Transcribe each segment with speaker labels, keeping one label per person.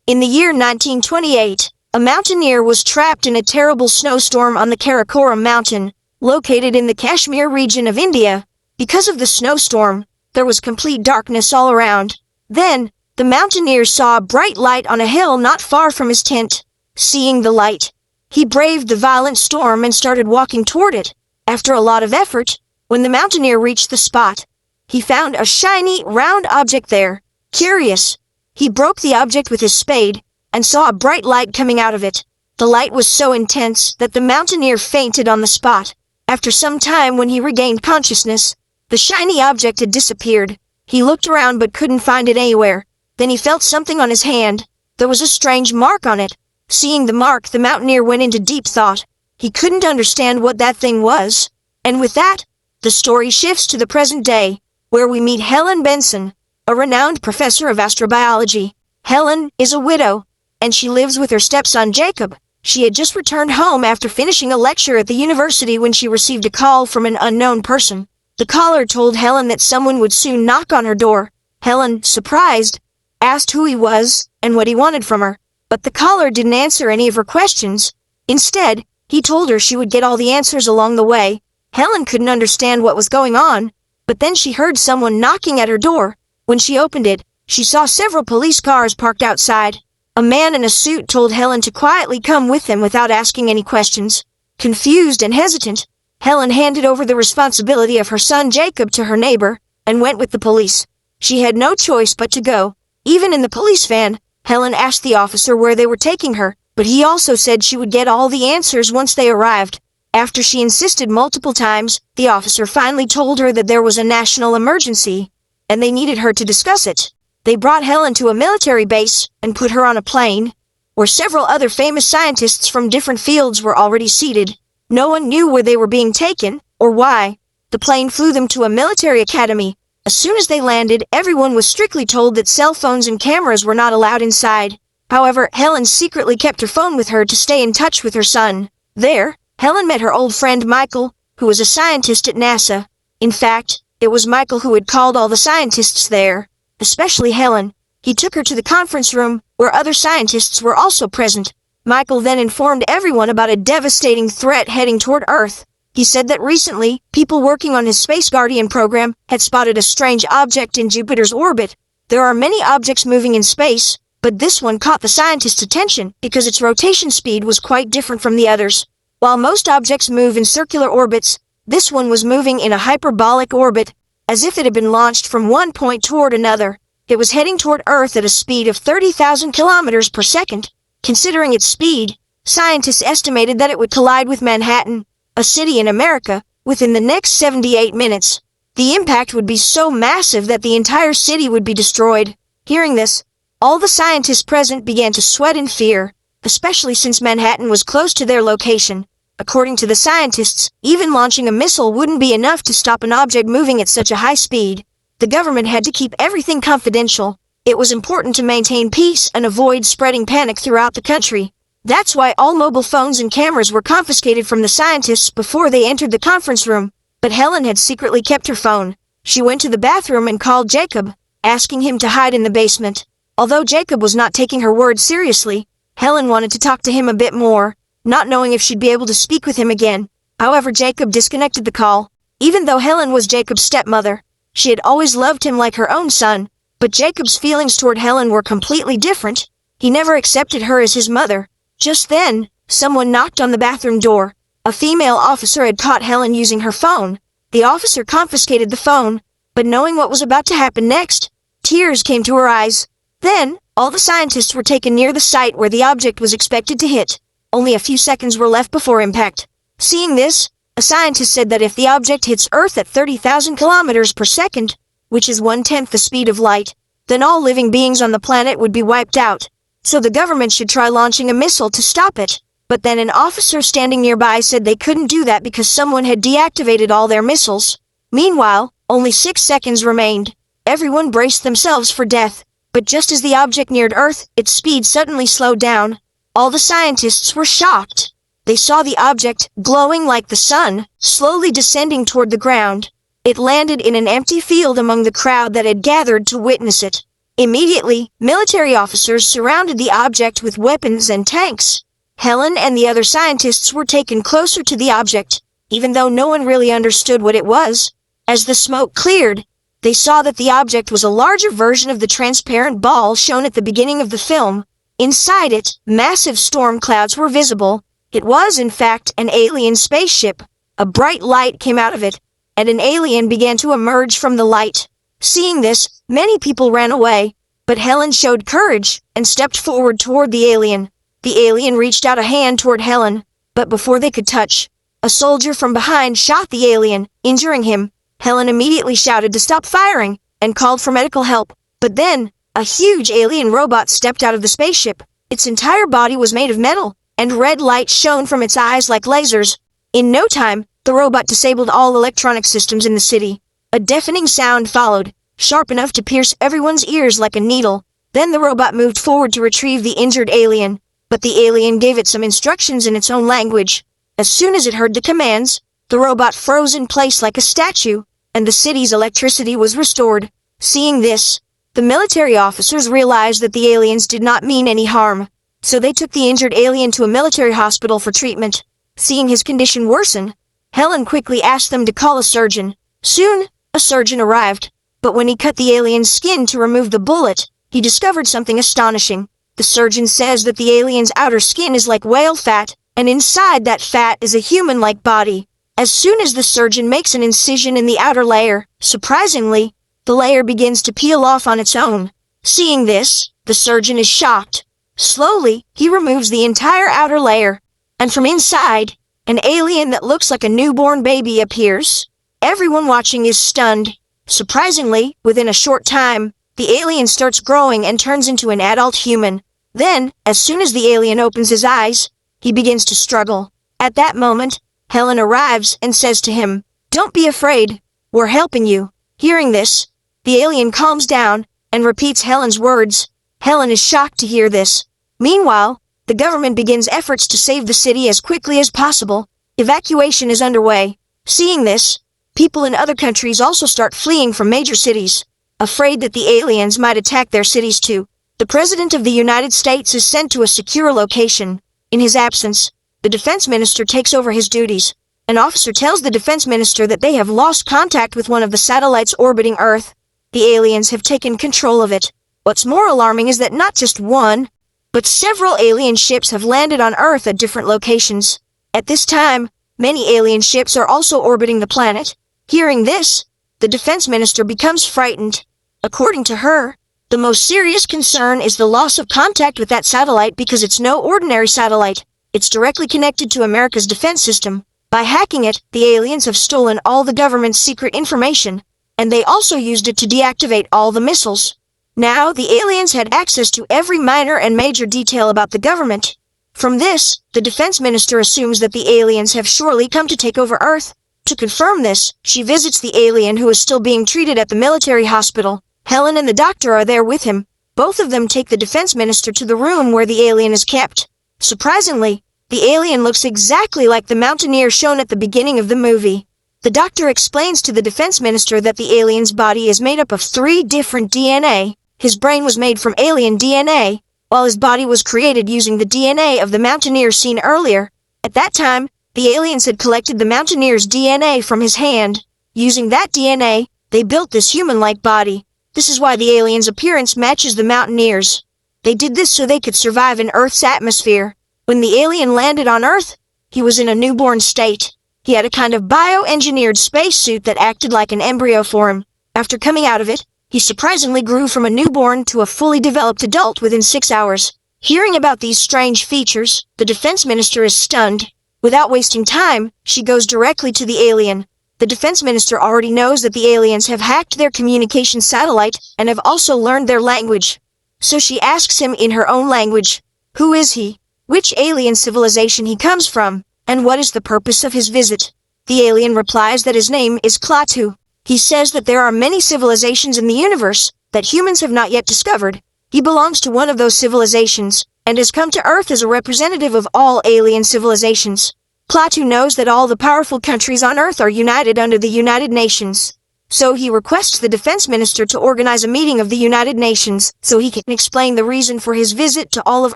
Speaker 1: In the year 1928, a mountaineer was trapped in a terrible snowstorm on the Karakoram mountain, located in the Kashmir region of India. Because of the snowstorm, there was complete darkness all around. Then, the mountaineer saw a bright light on a hill not far from his tent. Seeing the light, he braved the violent storm and started walking toward it. After a lot of effort, when the mountaineer reached the spot, he found a shiny, round object there. Curious, he broke the object with his spade and saw a bright light coming out of it. The light was so intense that the mountaineer fainted on the spot. After some time, when he regained consciousness, the shiny object had disappeared. He looked around but couldn't find it anywhere. Then he felt something on his hand. There was a strange mark on it. Seeing the mark, the mountaineer went into deep thought. He couldn't understand what that thing was. And with that, the story shifts to the present day, where we meet Helen Benson, a renowned professor of astrobiology. Helen is a widow, and she lives with her stepson Jacob. She had just returned home after finishing a lecture at the university when she received a call from an unknown person. The caller told Helen that someone would soon knock on her door. Helen, surprised, asked who he was and what he wanted from her. But the caller didn't answer any of her questions. Instead, he told her she would get all the answers along the way. Helen couldn't understand what was going on, but then she heard someone knocking at her door. When she opened it, she saw several police cars parked outside. A man in a suit told Helen to quietly come with him without asking any questions. Confused and hesitant, Helen handed over the responsibility of her son Jacob to her neighbor and went with the police. She had no choice but to go. Even in the police van, Helen asked the officer where they were taking her, but he also said she would get all the answers once they arrived. After she insisted multiple times, the officer finally told her that there was a national emergency, and they needed her to discuss it. They brought Helen to a military base and put her on a plane, where several other famous scientists from different fields were already seated. No one knew where they were being taken, or why. The plane flew them to a military academy. As soon as they landed, everyone was strictly told that cell phones and cameras were not allowed inside. However, Helen secretly kept her phone with her to stay in touch with her son. There, Helen met her old friend Michael, who was a scientist at NASA. In fact, it was Michael who had called all the scientists there, especially Helen. He took her to the conference room, where other scientists were also present. Michael then informed everyone about a devastating threat heading toward Earth. He said that recently, people working on his Space Guardian program had spotted a strange object in Jupiter's orbit. There are many objects moving in space, but this one caught the scientists' attention because its rotation speed was quite different from the others. While most objects move in circular orbits, this one was moving in a hyperbolic orbit, as if it had been launched from one point toward another. It was heading toward Earth at a speed of 30,000 kilometers per second. Considering its speed, scientists estimated that it would collide with Manhattan, a city in America, within the next 78 minutes. The impact would be so massive that the entire city would be destroyed. Hearing this, all the scientists present began to sweat in fear, especially since Manhattan was close to their location. According to the scientists, even launching a missile wouldn't be enough to stop an object moving at such a high speed. The government had to keep everything confidential. It was important to maintain peace and avoid spreading panic throughout the country. That's why all mobile phones and cameras were confiscated from the scientists before they entered the conference room. But Helen had secretly kept her phone. She went to the bathroom and called Jacob, asking him to hide in the basement. Although Jacob was not taking her words seriously, Helen wanted to talk to him a bit more, not knowing if she'd be able to speak with him again. However, Jacob disconnected the call. Even though Helen was Jacob's stepmother, she had always loved him like her own son. But Jacob's feelings toward Helen were completely different. He never accepted her as his mother. Just then, someone knocked on the bathroom door. A female officer had caught Helen using her phone. The officer confiscated the phone, but knowing what was about to happen next, tears came to her eyes. Then, all the scientists were taken near the site where the object was expected to hit. Only a few seconds were left before impact. Seeing this, a scientist said that if the object hits Earth at 30,000 kilometers per second, which is 1/10 the speed of light, then all living beings on the planet would be wiped out. So the government should try launching a missile to stop it. But then an officer standing nearby said they couldn't do that because someone had deactivated all their missiles. Meanwhile, only 6 seconds remained. Everyone braced themselves for death. But just as the object neared Earth, its speed suddenly slowed down. All the scientists were shocked. They saw the object, glowing like the sun, slowly descending toward the ground. It landed in an empty field among the crowd that had gathered to witness it. Immediately, military officers surrounded the object with weapons and tanks. Helen and the other scientists were taken closer to the object, even though no one really understood what it was. As the smoke cleared, they saw that the object was a larger version of the transparent ball shown at the beginning of the film. Inside it, massive storm clouds were visible. It was, in fact, an alien spaceship. A bright light came out of it, and an alien began to emerge from the light. Seeing this, many people ran away, but Helen showed courage and stepped forward toward the alien. The alien reached out a hand toward Helen, but before they could touch, a soldier from behind shot the alien, injuring him. Helen immediately shouted to stop firing and called for medical help. But then, a huge alien robot stepped out of the spaceship. Its entire body was made of metal, and red light shone from its eyes like lasers. In no time, the robot disabled all electronic systems in the city. A deafening sound followed, sharp enough to pierce everyone's ears like a needle. Then the robot moved forward to retrieve the injured alien, but the alien gave it some instructions in its own language. As soon as it heard the commands, the robot froze in place like a statue, and the city's electricity was restored. Seeing this, the military officers realized that the aliens did not mean any harm, so they took the injured alien to a military hospital for treatment. Seeing his condition worsen, Helen quickly asked them to call a surgeon. Soon, a surgeon arrived, but when he cut the alien's skin to remove the bullet, he discovered something astonishing. The surgeon says that the alien's outer skin is like whale fat, and inside that fat is a human-like body. As soon as the surgeon makes an incision in the outer layer, surprisingly, the layer begins to peel off on its own. Seeing this, the surgeon is shocked. Slowly, he removes the entire outer layer, and from inside, an alien that looks like a newborn baby appears. Everyone watching is stunned. Surprisingly, within a short time, the alien starts growing and turns into an adult human. Then, as soon as the alien opens his eyes, he begins to struggle. At that moment, Helen arrives and says to him, "Don't be afraid, we're helping you." Hearing this, the alien calms down and repeats Helen's words. Helen is shocked to hear this. Meanwhile, the government begins efforts to save the city as quickly as possible. Evacuation is underway. Seeing this, people in other countries also start fleeing from major cities, afraid that the aliens might attack their cities too. The President of the United States is sent to a secure location. In his absence, the defense minister takes over his duties. An officer tells the defense minister that they have lost contact with one of the satellites orbiting Earth. The aliens have taken control of it. What's more alarming is that not just one, but several alien ships have landed on Earth at different locations. At this time, many alien ships are also orbiting the planet. Hearing this, the defense minister becomes frightened. According to her, the most serious concern is the loss of contact with that satellite because it's no ordinary satellite. It's directly connected to America's defense system. By hacking it, the aliens have stolen all the government's secret information, and they also used it to deactivate all the missiles. Now, the aliens had access to every minor and major detail about the government. From this, the defense minister assumes that the aliens have surely come to take over Earth. To confirm this, she visits the alien who is still being treated at the military hospital. Helen and the doctor are there with him. Both of them take the defense minister to the room where the alien is kept. Surprisingly, the alien looks exactly like the mountaineer shown at the beginning of the movie. The doctor explains to the defense minister that the alien's body is made up of 3 different DNA. His brain was made from alien DNA, while his body was created using the DNA of the mountaineer seen earlier. At that time, the aliens had collected the mountaineer's DNA from his hand. Using that DNA, they built this human-like body. This is why the alien's appearance matches the mountaineer's. They did this so they could survive in Earth's atmosphere. When the alien landed on Earth, he was in a newborn state. He had a kind of bioengineered spacesuit that acted like an embryo for him. After coming out of it, he surprisingly grew from a newborn to a fully developed adult within 6 hours. Hearing about these strange features, the defense minister is stunned. Without wasting time, she goes directly to the alien. The defense minister already knows that the aliens have hacked their communication satellite and have also learned their language. So she asks him in her own language, who is he, which alien civilization he comes from, and what is the purpose of his visit. The alien replies that his name is Klaatu. He says that there are many civilizations in the universe that humans have not yet discovered. He belongs to one of those civilizations, and has come to Earth as a representative of all alien civilizations. Klaatu knows that all the powerful countries on Earth are united under the United Nations. So he requests the defense minister to organize a meeting of the United Nations so he can explain the reason for his visit to all of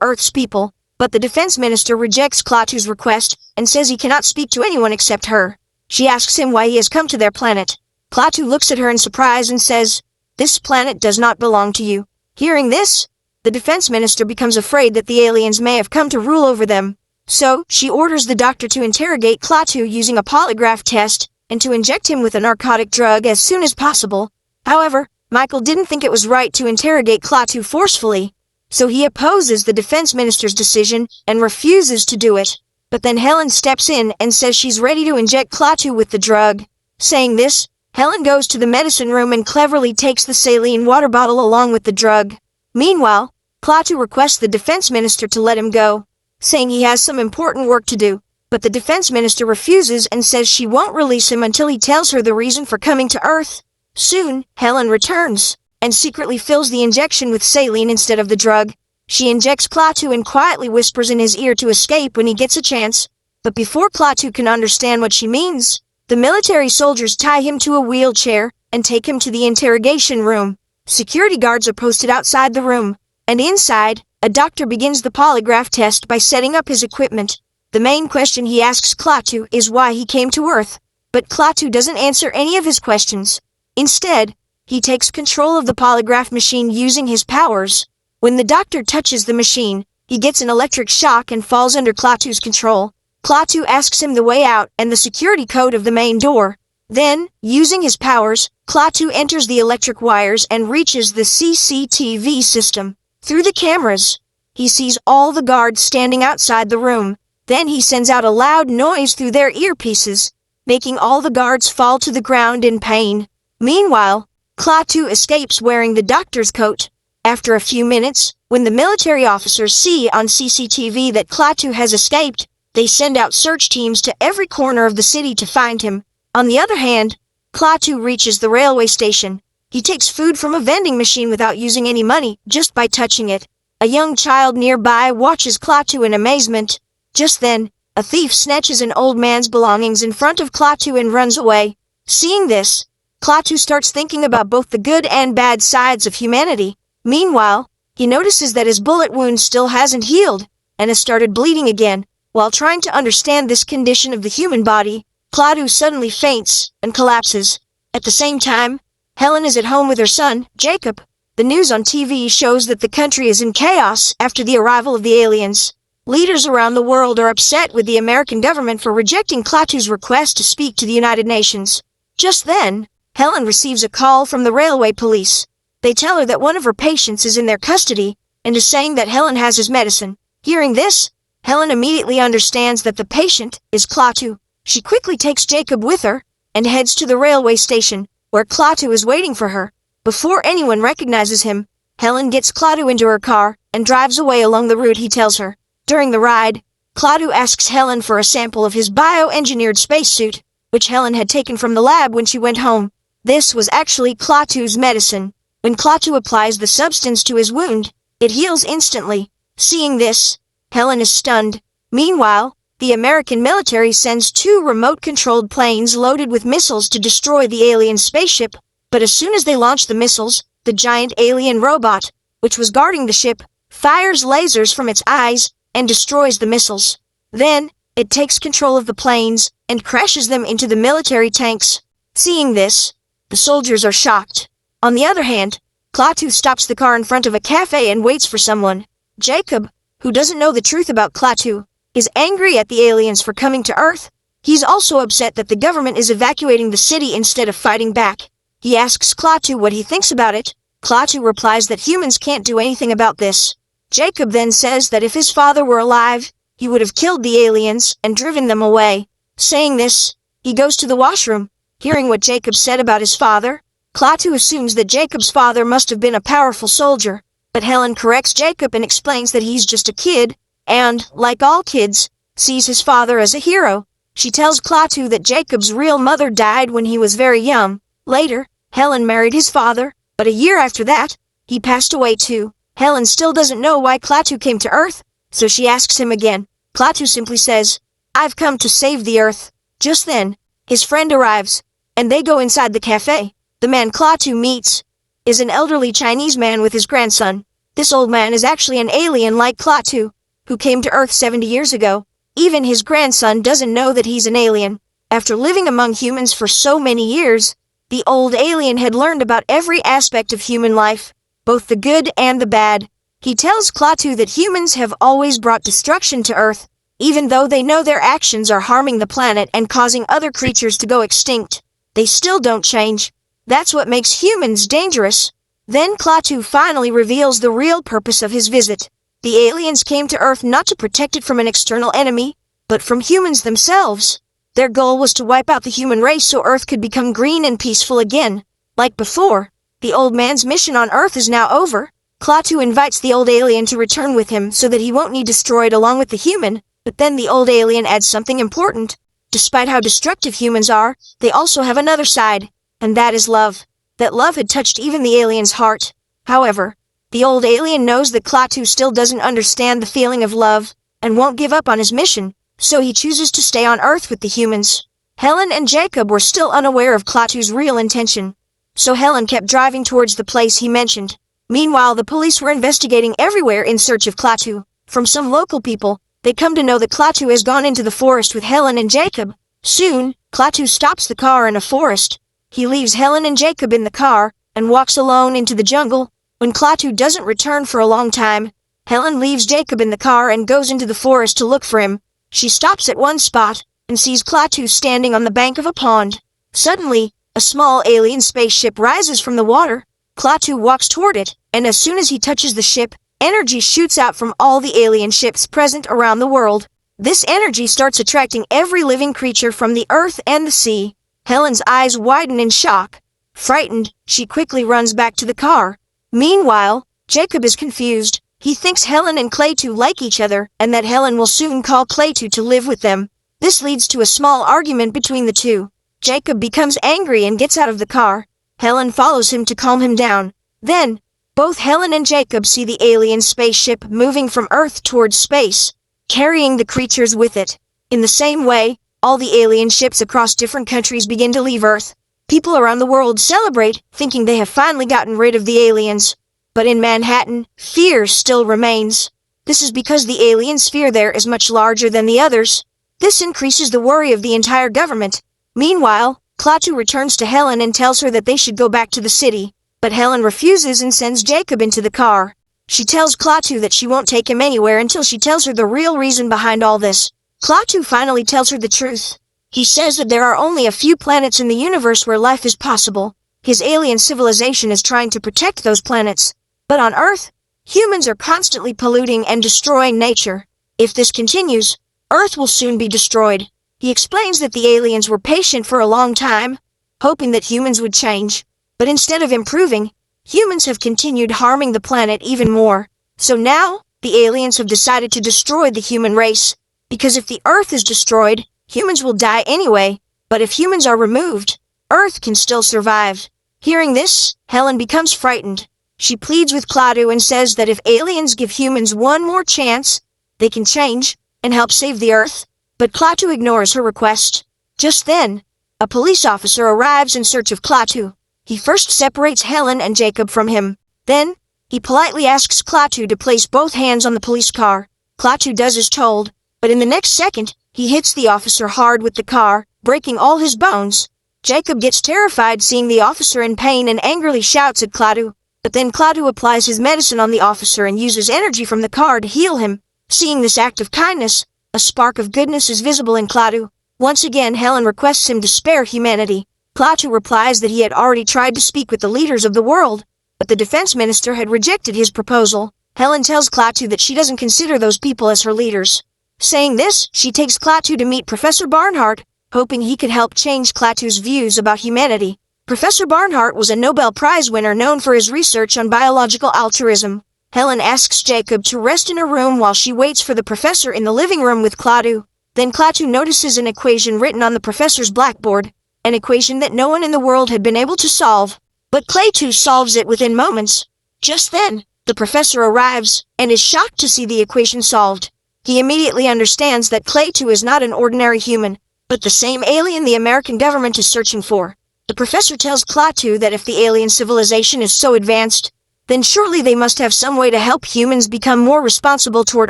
Speaker 1: Earth's people. But the defense minister rejects Klaatu's request and says he cannot speak to anyone except her. She asks him why he has come to their planet. Klaatu looks at her in surprise and says, "This planet does not belong to you." Hearing this, the defense minister becomes afraid that the aliens may have come to rule over them. So, she orders the doctor to interrogate Klaatu using a polygraph test and to inject him with a narcotic drug as soon as possible. However, Michael didn't think it was right to interrogate Klaatu forcefully, so he opposes the defense minister's decision and refuses to do it. But then Helen steps in and says she's ready to inject Klaatu with the drug. Saying this, Helen goes to the medicine room and cleverly takes the saline water bottle along with the drug. Meanwhile, Klaatu requests the defense minister to let him go, saying he has some important work to do. But the defense minister refuses and says she won't release him until he tells her the reason for coming to Earth. Soon, Helen returns and secretly fills the injection with saline instead of the drug. She injects Klaatu and quietly whispers in his ear to escape when he gets a chance. But before Klaatu can understand what she means, the military soldiers tie him to a wheelchair and take him to the interrogation room. Security guards are posted outside the room, and inside, a doctor begins the polygraph test by setting up his equipment. The main question he asks Klaatu is why he came to Earth, but Klaatu doesn't answer any of his questions. Instead, he takes control of the polygraph machine using his powers. When the doctor touches the machine, he gets an electric shock and falls under Klaatu's control. Klaatu asks him the way out and the security code of the main door. Then, using his powers, Klaatu enters the electric wires and reaches the CCTV system. Through the cameras, he sees all the guards standing outside the room. Then he sends out a loud noise through their earpieces, making all the guards fall to the ground in pain. Meanwhile, Klaatu escapes wearing the doctor's coat. After a few minutes, when the military officers see on CCTV that Klaatu has escaped, they send out search teams to every corner of the city to find him. On the other hand, Klaatu reaches the railway station. He takes food from a vending machine without using any money, just by touching it. A young child nearby watches Klaatu in amazement. Just then, a thief snatches an old man's belongings in front of Klaatu and runs away. Seeing this, Klaatu starts thinking about both the good and bad sides of humanity. Meanwhile, he notices that his bullet wound still hasn't healed, and has started bleeding again. While trying to understand this condition of the human body, Klaatu suddenly faints and collapses. At the same time, Helen is at home with her son, Jacob. The news on TV shows that the country is in chaos after the arrival of the aliens. Leaders around the world are upset with the American government for rejecting Klaatu's request to speak to the United Nations. Just then, Helen receives a call from the railway police. They tell her that one of her patients is in their custody and is saying that Helen has his medicine. Hearing this, Helen immediately understands that the patient is Klaatu. She quickly takes Jacob with her and heads to the railway station, where Klaatu is waiting for her. Before anyone recognizes him, Helen gets Klaatu into her car and drives away along the route he tells her. During the ride, Klaatu asks Helen for a sample of his bioengineered spacesuit, which Helen had taken from the lab when she went home. This was actually Klaatu's medicine. When Klaatu applies the substance to his wound, it heals instantly. Seeing this, Helen is stunned. Meanwhile, the American military sends 2 remote-controlled planes loaded with missiles to destroy the alien spaceship. But as soon as they launch the missiles, the giant alien robot, which was guarding the ship, fires lasers from its eyes and destroys the missiles. Then, it takes control of the planes and crashes them into the military tanks. Seeing this, the soldiers are shocked. On the other hand, Klaatu stops the car in front of a cafe and waits for someone. Jacob, who doesn't know the truth about Klaatu, is angry at the aliens for coming to Earth. He's also upset that the government is evacuating the city instead of fighting back. He asks Klaatu what he thinks about it. Klaatu replies that humans can't do anything about this. Jacob then says that if his father were alive, he would have killed the aliens and driven them away. Saying this, he goes to the washroom. Hearing what Jacob said about his father, Klaatu assumes that Jacob's father must have been a powerful soldier. But Helen corrects Jacob and explains that he's just a kid, and, like all kids, sees his father as a hero. She tells Klaatu that Jacob's real mother died when he was very young. Later, Helen married his father, but a year after that, he passed away too. Helen still doesn't know why Klaatu came to Earth, so she asks him again. Klaatu simply says, "I've come to save the Earth." Just then, his friend arrives, and they go inside the cafe. The man Klaatu meets is an elderly Chinese man with his grandson. This old man is actually an alien like Klaatu, who came to Earth 70 years ago. Even his grandson doesn't know that he's an alien. After living among humans for so many years, the old alien had learned about every aspect of human life, both the good and the bad. He tells Klaatu that humans have always brought destruction to Earth, even though they know their actions are harming the planet and causing other creatures to go extinct. They still don't change. That's what makes humans dangerous. Then Klaatu finally reveals the real purpose of his visit. The aliens came to Earth not to protect it from an external enemy, but from humans themselves. Their goal was to wipe out the human race so Earth could become green and peaceful again. Like before, the old man's mission on Earth is now over. Klaatu invites the old alien to return with him so that he won't be destroyed along with the human, but then the old alien adds something important. Despite how destructive humans are, they also have another side, and that is love. That love had touched even the alien's heart. However, the old alien knows that Klaatu still doesn't understand the feeling of love, and won't give up on his mission, so he chooses to stay on Earth with the humans. Helen and Jacob were still unaware of Klaatu's real intention, so Helen kept driving towards the place he mentioned. Meanwhile, the police were investigating everywhere in search of Klaatu. From some local people, they come to know that Klaatu has gone into the forest with Helen and Jacob. Soon, Klaatu stops the car in a forest. He leaves Helen and Jacob in the car, and walks alone into the jungle. When Klaatu doesn't return for a long time, Helen leaves Jacob in the car and goes into the forest to look for him. She stops at one spot, and sees Klaatu standing on the bank of a pond. Suddenly, a small alien spaceship rises from the water. Klaatu walks toward it, and as soon as he touches the ship, energy shoots out from all the alien ships present around the world. This energy starts attracting every living creature from the earth and the sea. Helen's eyes widen in shock. Frightened, she quickly runs back to the car. Meanwhile, Jacob is confused. He thinks Helen and Klaatu like each other, and that Helen will soon call Klaatu to live with them. This leads to a small argument between the two. Jacob becomes angry and gets out of the car. Helen follows him to calm him down. Then, both Helen and Jacob see the alien spaceship moving from Earth towards space, carrying the creatures with it. In the same way, all the alien ships across different countries begin to leave Earth. People around the world celebrate, thinking they have finally gotten rid of the aliens. But in Manhattan, fear still remains. This is because the alien sphere there is much larger than the others. This increases the worry of the entire government. Meanwhile, Klaatu returns to Helen and tells her that they should go back to the city. But Helen refuses and sends Jacob into the car. She tells Klaatu that she won't take him anywhere until she tells her the real reason behind all this. Klaatu finally tells her the truth. He says that there are only a few planets in the universe where life is possible. His alien civilization is trying to protect those planets. But on Earth, humans are constantly polluting and destroying nature. If this continues, Earth will soon be destroyed. He explains that the aliens were patient for a long time, hoping that humans would change. But instead of improving, humans have continued harming the planet even more. So now, the aliens have decided to destroy the human race. Because if the Earth is destroyed, humans will die anyway. But if humans are removed, Earth can still survive. Hearing this, Helen becomes frightened. She pleads with Klaatu and says that if aliens give humans one more chance, they can change and help save the Earth. But Klaatu ignores her request. Just then, a police officer arrives in search of Klaatu. He first separates Helen and Jacob from him. Then, he politely asks Klaatu to place both hands on the police car. Klaatu does as told, but in the next second, he hits the officer hard with the car, breaking all his bones. Jacob gets terrified seeing the officer in pain and angrily shouts at Klaatu. But then Klaatu applies his medicine on the officer and uses energy from the car to heal him. Seeing this act of kindness, a spark of goodness is visible in Klaatu. Once again, Helen requests him to spare humanity. Klaatu replies that he had already tried to speak with the leaders of the world, but the defense minister had rejected his proposal. Helen tells Klaatu that she doesn't consider those people as her leaders. Saying this, she takes Klaatu to meet Professor Barnhart, hoping he could help change Klaatu's views about humanity. Professor Barnhart was a Nobel Prize winner known for his research on biological altruism. Helen asks Jacob to rest in a room while she waits for the professor in the living room with Klaatu. Then Klaatu notices an equation written on the professor's blackboard, an equation that no one in the world had been able to solve. But Klaatu solves it within moments. Just then, the professor arrives, and is shocked to see the equation solved. He immediately understands that Klaatu is not an ordinary human, but the same alien the American government is searching for. The professor tells Klaatu that if the alien civilization is so advanced, then surely they must have some way to help humans become more responsible toward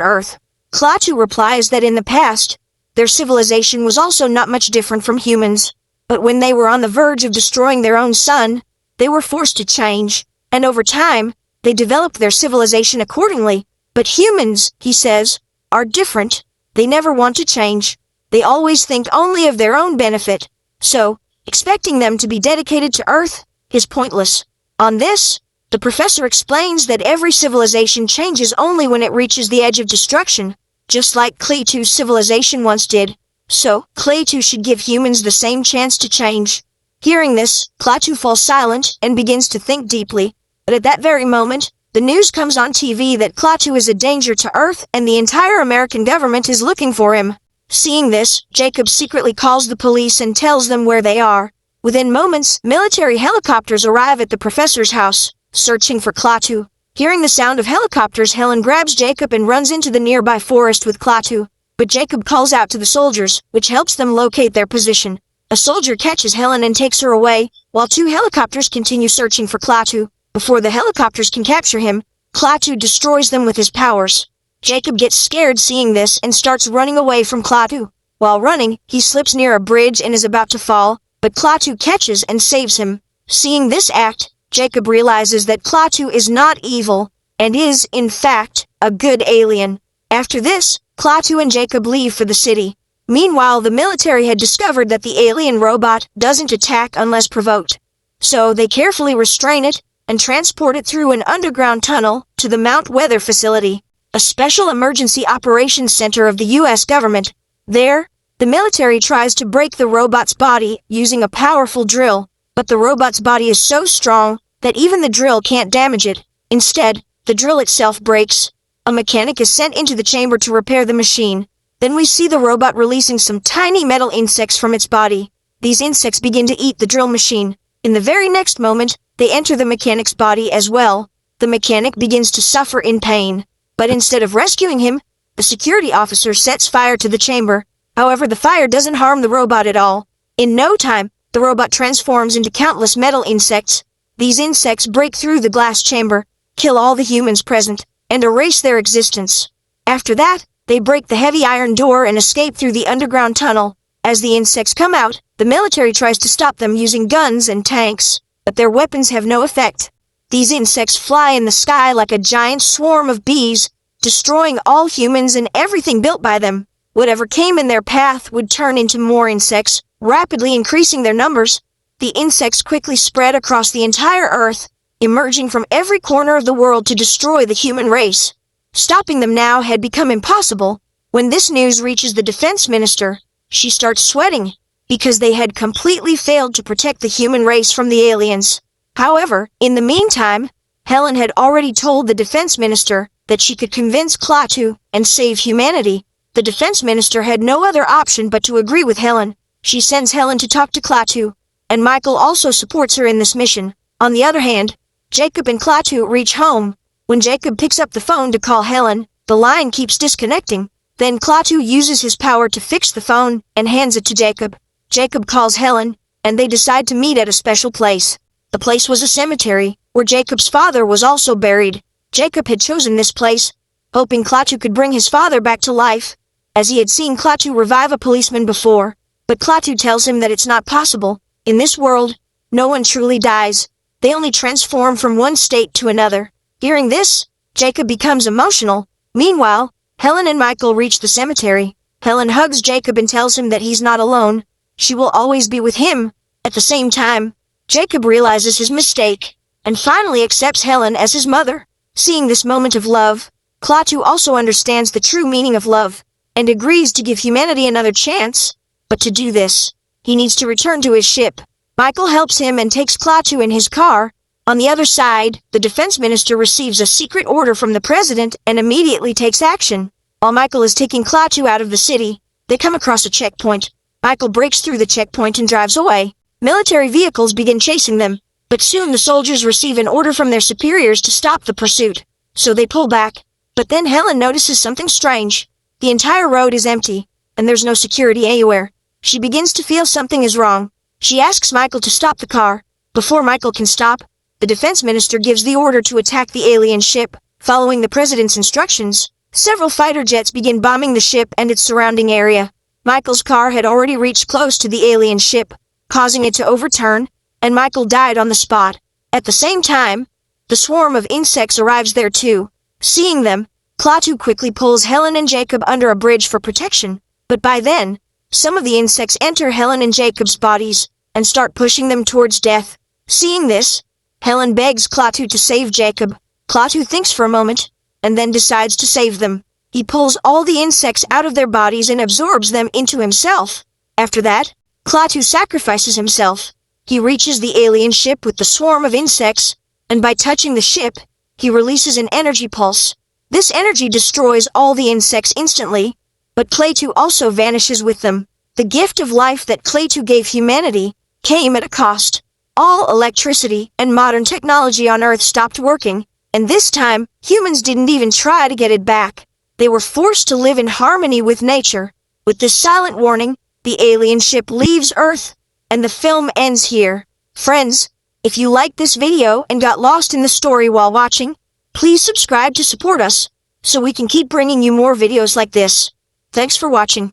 Speaker 1: Earth. Klaatu replies that in the past, their civilization was also not much different from humans, but when they were on the verge of destroying their own sun, they were forced to change, and over time, they developed their civilization accordingly. But humans, he says, are different. They never want to change. They always think only of their own benefit. So, expecting them to be dedicated to Earth is pointless. On this, the professor explains that every civilization changes only when it reaches the edge of destruction, just like Klaatu's civilization once did. So, Klaatu should give humans the same chance to change. Hearing this, Klaatu falls silent and begins to think deeply. But at that very moment, the news comes on TV that Klaatu is a danger to Earth and the entire American government is looking for him. Seeing this, Jacob secretly calls the police and tells them where they are. Within moments, military helicopters arrive at the professor's house, searching for Klaatu. Hearing the sound of helicopters, Helen grabs Jacob and runs into the nearby forest with Klaatu. But Jacob calls out to the soldiers, which helps them locate their position. A soldier catches Helen and takes her away, while 2 helicopters continue searching for Klaatu. Before the helicopters can capture him, Klaatu destroys them with his powers. Jacob gets scared seeing this and starts running away from Klaatu. While running, he slips near a bridge and is about to fall, but Klaatu catches and saves him. Seeing this act, Jacob realizes that Klaatu is not evil, and is, in fact, a good alien. After this, Klaatu and Jacob leave for the city. Meanwhile, the military had discovered that the alien robot doesn't attack unless provoked. So they carefully restrain it and transport it through an underground tunnel to the Mount Weather facility, a special emergency operations center of the U.S. government. There, the military tries to break the robot's body using a powerful drill, but the robot's body is so strong that even the drill can't damage it. Instead, the drill itself breaks. A mechanic is sent into the chamber to repair the machine. Then we see the robot releasing some tiny metal insects from its body. These insects begin to eat the drill machine. In the very next moment, they enter the mechanic's body as well. The mechanic begins to suffer in pain. But instead of rescuing him, the security officer sets fire to the chamber. However, the fire doesn't harm the robot at all. In no time, the robot transforms into countless metal insects. These insects break through the glass chamber, kill all the humans present, and erase their existence. After that, they break the heavy iron door and escape through the underground tunnel. As the insects come out, the military tries to stop them using guns and tanks, but their weapons have no effect. These insects fly in the sky like a giant swarm of bees, destroying all humans and everything built by them. Whatever came in their path would turn into more insects, rapidly increasing their numbers. The insects quickly spread across the entire Earth, emerging from every corner of the world to destroy the human race. Stopping them now had become impossible. When this news reaches the defense minister, she starts sweating, because they had completely failed to protect the human race from the aliens. However, in the meantime, Helen had already told the defense minister that she could convince Klaatu and save humanity. The defense minister had no other option but to agree with Helen. She sends Helen to talk to Klaatu, and Michael also supports her in this mission. On the other hand, Jacob and Klaatu reach home. When Jacob picks up the phone to call Helen, the line keeps disconnecting. Then Klaatu uses his power to fix the phone and hands it to Jacob. Jacob calls Helen, and they decide to meet at a special place. The place was a cemetery, where Jacob's father was also buried. Jacob had chosen this place, hoping Klaatu could bring his father back to life, as he had seen Klaatu revive a policeman before. But Klaatu tells him that it's not possible. In this world, no one truly dies. They only transform from one state to another. Hearing this, Jacob becomes emotional. Meanwhile, Helen and Michael reach the cemetery. Helen hugs Jacob and tells him that he's not alone. She will always be with him. At the same time, Jacob realizes his mistake, and finally accepts Helen as his mother. Seeing this moment of love, Klaatu also understands the true meaning of love, and agrees to give humanity another chance. But to do this, he needs to return to his ship. Michael helps him and takes Klaatu in his car. On the other side, the defense minister receives a secret order from the president and immediately takes action. While Michael is taking Klaatu out of the city, they come across a checkpoint. Michael breaks through the checkpoint and drives away. Military vehicles begin chasing them, but soon the soldiers receive an order from their superiors to stop the pursuit. So they pull back. But then Helen notices something strange. The entire road is empty, and there's no security anywhere. She begins to feel something is wrong. She asks Michael to stop the car. Before Michael can stop, the defense minister gives the order to attack the alien ship. Following the president's instructions, several fighter jets begin bombing the ship and its surrounding area. Michael's car had already reached close to the alien ship, causing it to overturn, and Michael died on the spot. At the same time, the swarm of insects arrives there too. Seeing them, Klaatu quickly pulls Helen and Jacob under a bridge for protection, but by then, some of the insects enter Helen and Jacob's bodies and start pushing them towards death. Seeing this, Helen begs Klaatu to save Jacob. Klaatu thinks for a moment, and then decides to save them. He pulls all the insects out of their bodies and absorbs them into himself. After that, Klaatu sacrifices himself. He reaches the alien ship with the swarm of insects, and by touching the ship, he releases an energy pulse. This energy destroys all the insects instantly, but Klaatu also vanishes with them. The gift of life that Klaatu gave humanity came at a cost. All electricity and modern technology on Earth stopped working, and this time, humans didn't even try to get it back. They were forced to live in harmony with nature. With this silent warning, the alien ship leaves Earth, and the film ends here. Friends, if you liked this video and got lost in the story while watching, please subscribe to support us, so we can keep bringing you more videos like this. Thanks for watching.